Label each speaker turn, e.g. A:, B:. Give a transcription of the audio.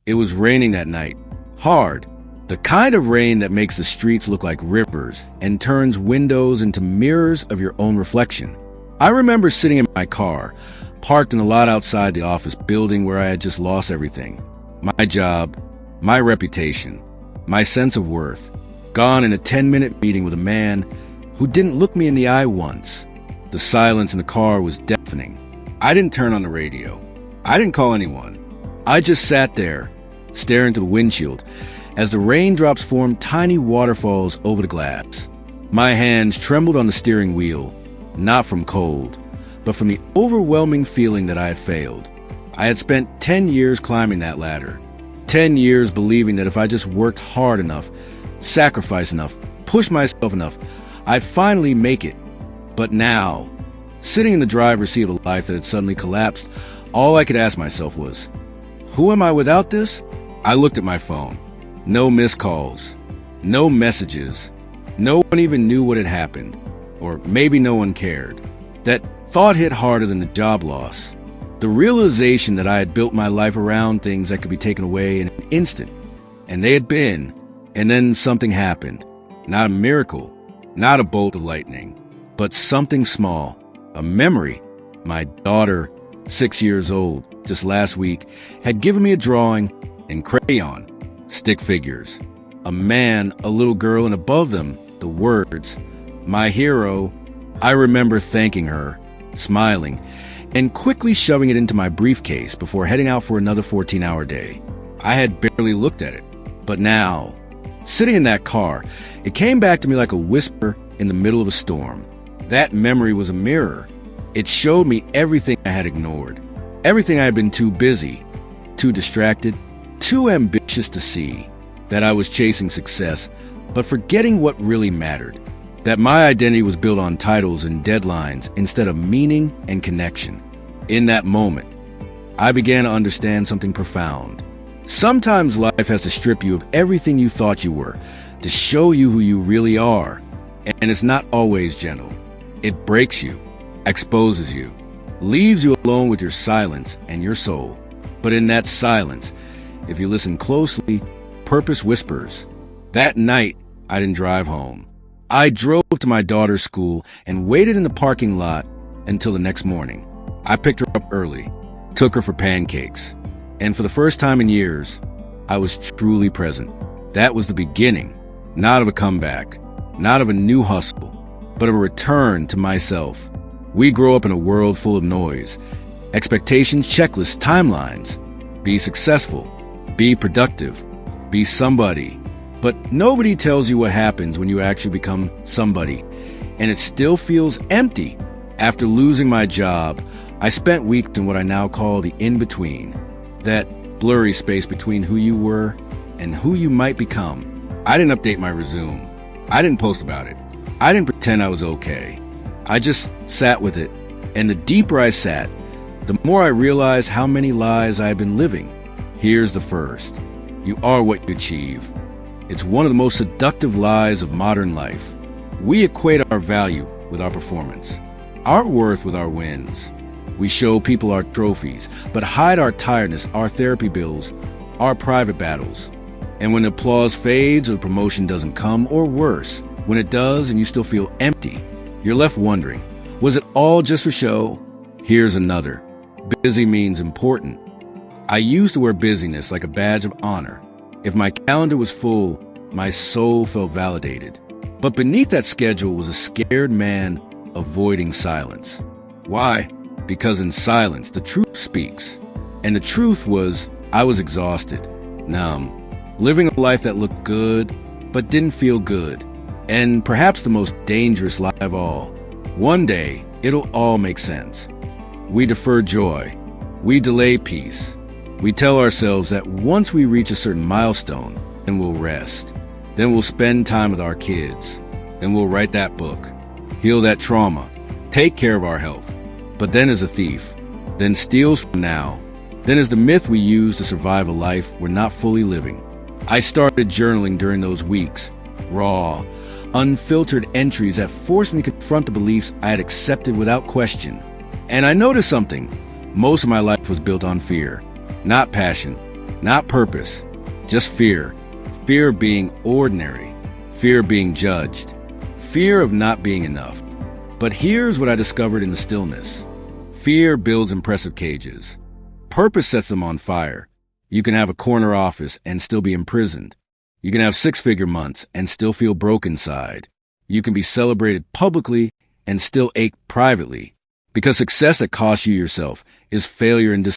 A: It was raining that night. Hard. The kind of rain that makes the streets look like rivers and turns windows into mirrors of your own reflection. I remember sitting in my car, parked in the lot outside the office building where I had just lost everything. My job, my reputation, my sense of worth, gone in a 10-minute meeting with a man who didn't look me in the eye once. The silence in the car was deafening. I didn't turn on the radio. I didn't call anyone. I just sat there, staring to the windshield, as the raindrops formed tiny waterfalls over the glass. My hands trembled on the steering wheel, not from cold, but from the overwhelming feeling that I had failed. I had spent 10 years climbing that ladder, 10 years believing that if I just worked hard enough, sacrificed enough, pushed myself enough, I'd finally make it. But now, sitting in the driver's seat of a life that had suddenly collapsed, all I could ask myself was, who am I without this? I looked at my phone. No missed calls, no messages. No one even knew what had happened, or maybe no one cared. That thought hit harder than the job loss. The realization that I had built my life around things that could be taken away in an instant, and they had been, and then something happened. Not a miracle, not a bolt of lightning, but something small, a memory. My daughter, 6 years old, just last week, had given me a drawing in crayon. Stick figures, a man, a little girl, and above them, the words, my hero. I remember thanking her, smiling, and quickly shoving it into my briefcase before heading out for another 14-hour day. I had barely looked at it, but now, sitting in that car, it came back to me like a whisper in the middle of a storm. That memory was a mirror. It showed me everything I had ignored, everything I had been too busy, too distracted, too ambitious to see, that I was chasing success, but forgetting what really mattered, that my identity was built on titles and deadlines instead of meaning and connection. In that moment, I began to understand something profound. Sometimes life has to strip you of everything you thought you were to show you who you really are, and it's not always gentle. It breaks you, exposes you, leaves you alone with your silence and your soul. But in that silence, if you listen closely, purpose whispers. That night, I didn't drive home. I drove to my daughter's school and waited in the parking lot until the next morning. I picked her up early, took her for pancakes, and for the first time in years, I was truly present. That was the beginning, not of a comeback, not of a new hustle, but of a return to myself. We grow up in a world full of noise, expectations, checklists, timelines. Be successful. Be productive, be somebody, but nobody tells you what happens when you actually become somebody, and it still feels empty. After losing my job, I spent weeks in what I now call the in-between, that blurry space between who you were and who you might become. I didn't update my resume. I didn't post about it. I didn't pretend I was okay. I just sat with it, and the deeper I sat, the more I realized how many lies I had been living. Here's the first. You are what you achieve. It's one of the most seductive lies of modern life. We equate our value with our performance, our worth with our wins. We show people our trophies, but hide our tiredness, our therapy bills, our private battles. And when applause fades or promotion doesn't come, or worse, when it does and you still feel empty, you're left wondering, was it all just for show? Here's another. Busy means important. I used to wear busyness like a badge of honor. If my calendar was full, my soul felt validated. But beneath that schedule was a scared man avoiding silence. Why? Because in silence, the truth speaks. And the truth was, I was exhausted, numb, living a life that looked good, but didn't feel good. And perhaps the most dangerous lie of all. One day, it'll all make sense. We defer joy. We delay peace. We tell ourselves that once we reach a certain milestone, then we'll rest. Then we'll spend time with our kids. Then we'll write that book, heal that trauma, take care of our health. But then as a thief, then steals from now, then as the myth we use to survive a life we're not fully living. I started journaling during those weeks, raw, unfiltered entries that forced me to confront the beliefs I had accepted without question. And I noticed something. Most of my life was built on fear. Not passion, Not purpose, just fear. Fear of being ordinary. Fear of being judged. Fear of not being enough. But here's what I discovered in the stillness. Fear builds impressive cages. Purpose sets them on fire. You can have a corner office and still be imprisoned. You can have six-figure months and still feel broke inside. You can be celebrated publicly and still ache privately. Because success that costs you yourself is failure in disguise.